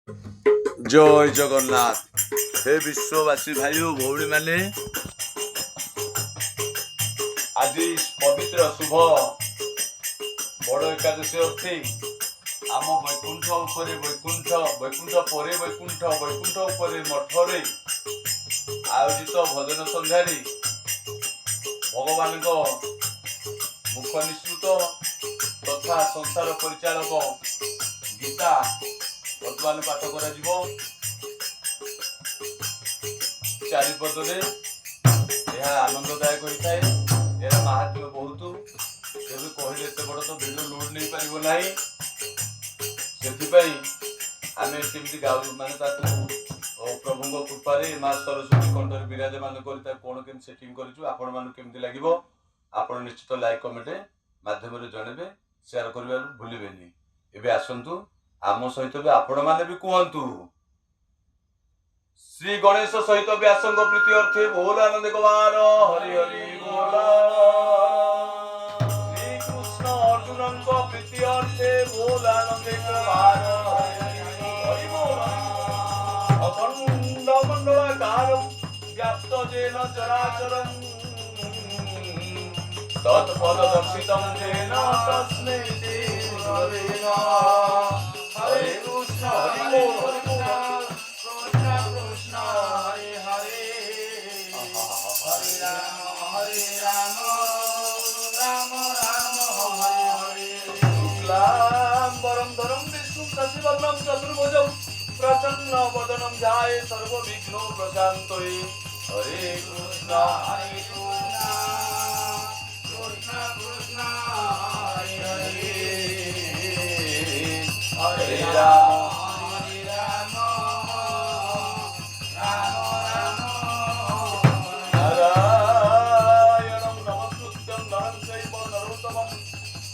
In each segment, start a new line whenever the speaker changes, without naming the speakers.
जय जगन्नाथ। हे विश्ववासी भाई और भौणी माने आज पवित्र शुभ बड़ एकादशी अर्थी आम वैकुंठ उपरे वैकुंठ वैकुंठ परे वैकुंठ वैकुंठ उपरे मठरे आयोजित भजन संध्यारे भगवान मुख निश्रुत तथा संसार परिचालक गीता वर्तमान पाठ करा चारिपदे यह आनंददायक होता है। यार महात्म्य बहुत तेज कहले एत बड़ तो भिडियो लोड नहीं पार ना से आम केमी गाँव मानते प्रभु कृपारे माँ सरस्वती कंठर विराजमान कर कौन के सेटिंग करमती लगे आप निश्चित लाइक कमेंट मध्यम जनइबे सेयार करने भूलें। एवं आसतु आम सहित भी आपण मैंने भी कहतु श्री गणेश सहित व्यासंग प्रीति अर्थे बोल आनंद कुमार हरि हरि बोल। श्री कृष्ण अर्जुन प्रीति अर्थे बोल आनंद कुमार हरि बोल। अखंड मंडलाकार व्याप्त जेन चराचरं तत्पद दर्शितं जेन तस्मै श्री गुरवे नमः। हरे कृष्ण हरि बोल कृष्ण कृष्ण हरे हरे हरे राम राम राम हरे हरे। शुक्लांबरं धरं विष्णुं शशिवर्णं चतुर्भुजं प्रसन्नवदनं ध्यायेत् सर्वविघ्नोपशान्तये। हरे कृष्ण कृष्ण कृष्ण हरे हरे हरे राम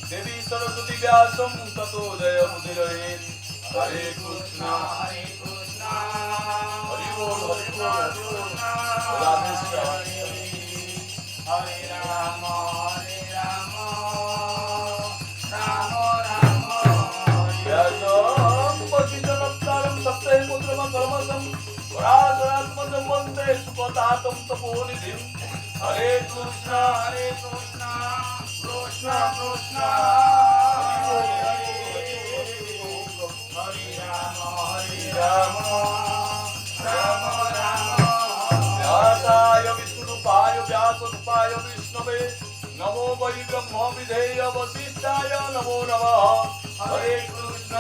देवी सरस्वती व्यासं ततो जयमुदीरये। हरे कृष्ण हरि बोल राधे श्याम। हरे राम राम व्यासं पतितनप्तारं सप्तैपुत्रं कर्मसं वरासरात्मजं वन्दे सुखदातं तपोनिधिं। हरे कृष्ण कृष्ण कृष्ण हरे राम राम व्यासाय विष्णुरूपाय व्यासरूपाय विष्णवे नमो वै ब्रह्म विधेय वसिष्ठाय नमो नमः। हरे कृष्ण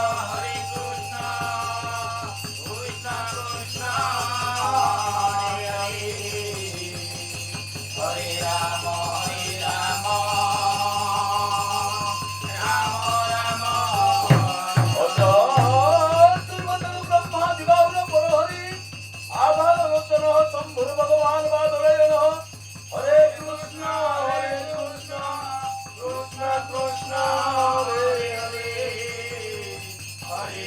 कृष्ण कृष्ण हरे हरे राम भगवान बादल। हरे कृष्ण कृष्ण कृष्ण हरे हरे हरे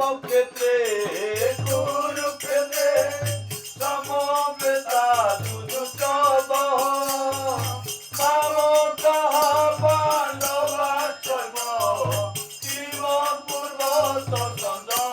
ধর্মক্ষেত্রে কুরুক্ষেত্রে সমবেতা যুযুৎসব মামকাঃ পাণ্ডবাশ্চৈব কিমপূর্বত সঞ্জয়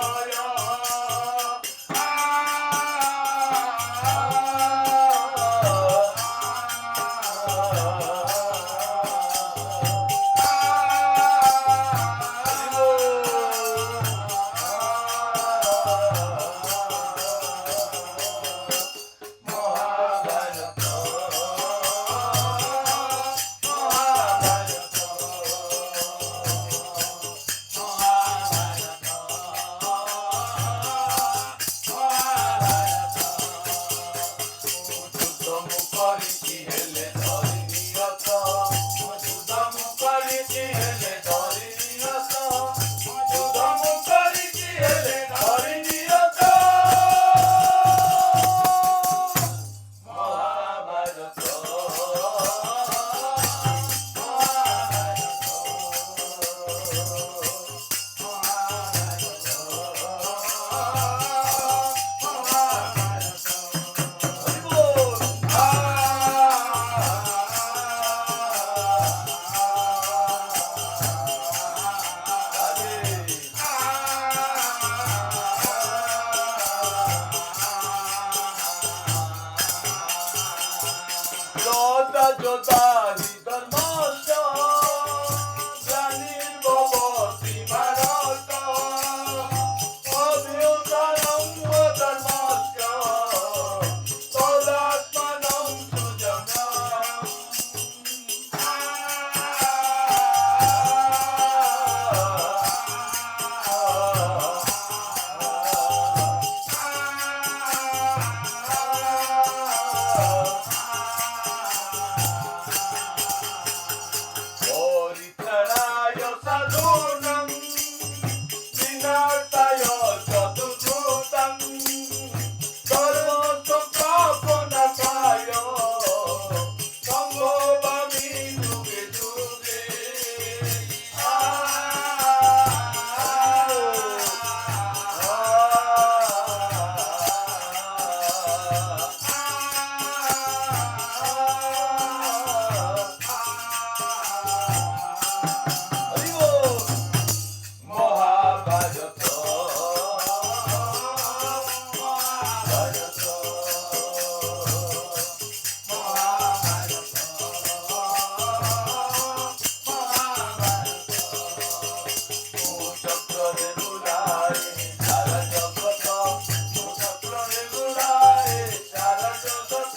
যোদ্ধা ধর্মস্য গ্লানির্ভবতি ভারত অভ্যুত্থানং ধর্মস্য তদাত্মানং সুজনম পরিত্রাণায় সাধুনাং বিনাশায় চতুর্ভূতাং ধর্মসংস্থাপনায় সম্ভবামি যুগে যুগে মহাভারত চক্রে বুলায় সারা জগৎ চক্রে বুলায় সারা জগৎ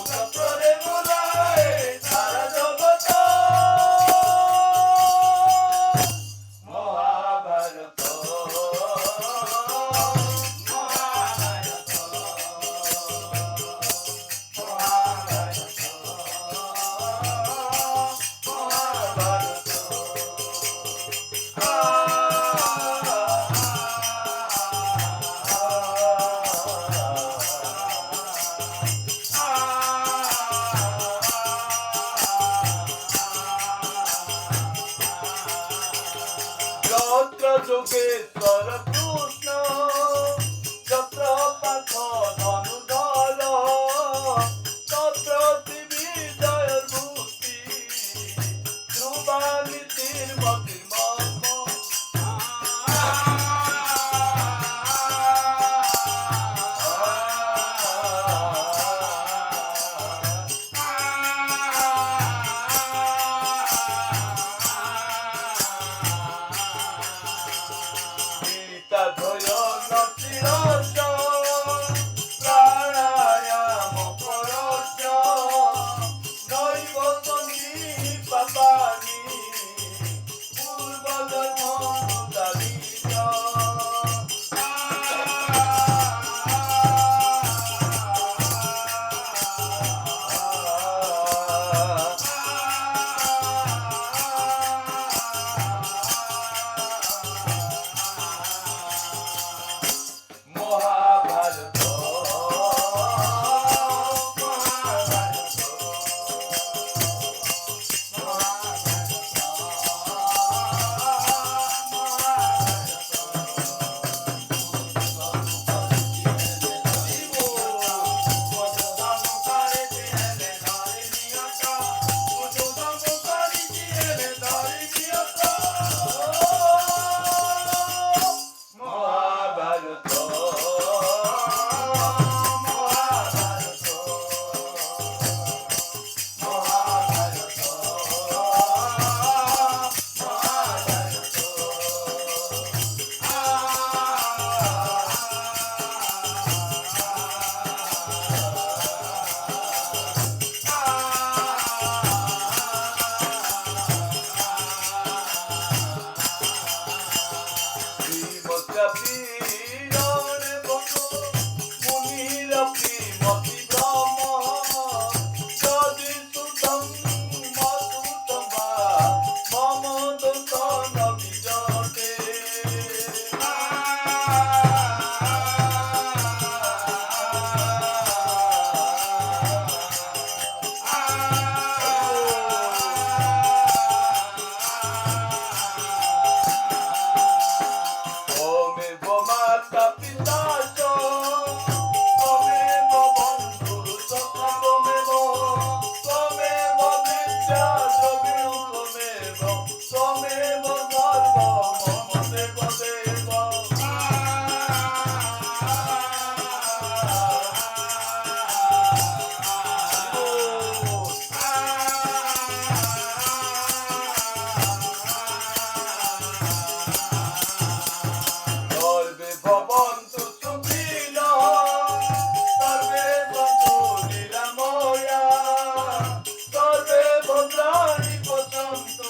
চক্রে বুলায় সারা জগৎ মহাভারত যত্র যোগেশ্বর কৃষ্ণ যত্র পার্থ ধনুধর তত্র বিজয়ের মূর্তি ধ্রুবানীতির মতির মর্ম গীতা ধয়ন বিদ্যাপীড়নে বসো মুনির শ্রীমতি ব্রহ্ম যদি সুতং মধুতম মম দোষন বিজতে মাতা পিতা তমেব বন্ধু সখা তমেব তমেব বিদ্যা দ্রবিড় তমেব সর্ব মম দেব দেব ভবন্তু সুখীন সর্বে সন্তু নিরাময়া সর্বে ভদ্রাণি পশ্যন্তু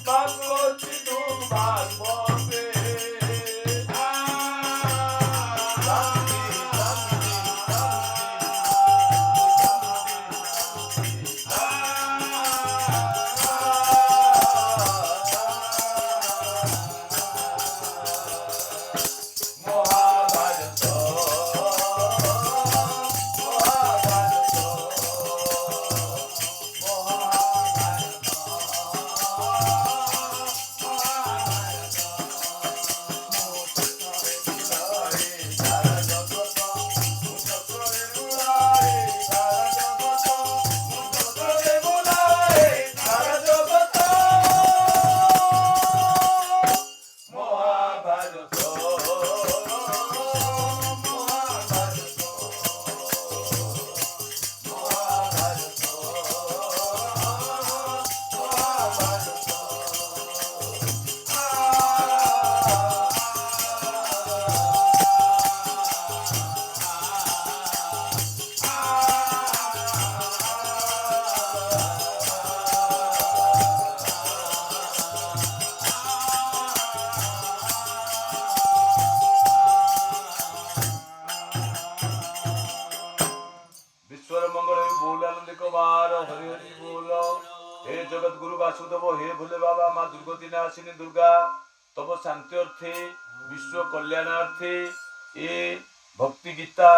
মা কশ্চিৎ দুর্ভাগ্যে শান্তি শান্তি মহাভারত মহাভারত ईश्वर मंगल बोल आनंद कुमार हरि हरि बोल हे जगत गुरु वासुदेव हे भोले बाबा माँ दुर्गति नाशिनी दुर्गा तब शांति अर्थे विश्व कल्याणार्थे ए भक्ति गीता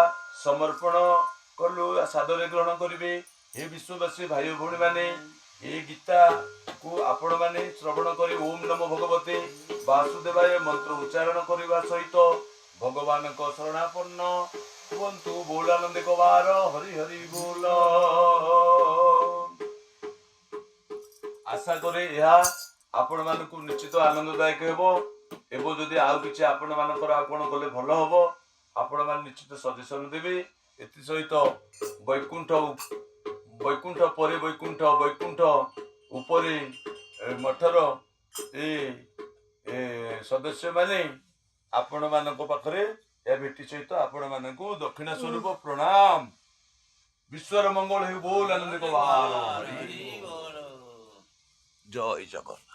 समर्पण कलु सादर ग्रहण करिवे हे विश्ववासी भाई भौणी माने ए गीता को आपण माने श्रवण करी ओम नमो भगवते वासुदेवाय मंत्र उच्चारण करने सहित भगवान को शरणापन्न हुवन्तु बोलानंद कुमार हरि हरि बोल आशा करे यह आपण मानकु निश्चित आनंददायक हेबो एबो जदि आउ किछि आपण मानकर आ कोन कले भलो हबो आपण मान निश्चित सजेशन देबे एति सहित वैकुंठ वैकुंठ परे वैकुंठ वैकुंठ उपरे मठर ए सदस्य माने आपण मानक पाखरे या भेटी सहित आपण मानकु दक्षिणा स्वरूप प्रणाम विश्वर मंगल हे बोल आनंद कुमार जय जगन्नाथ।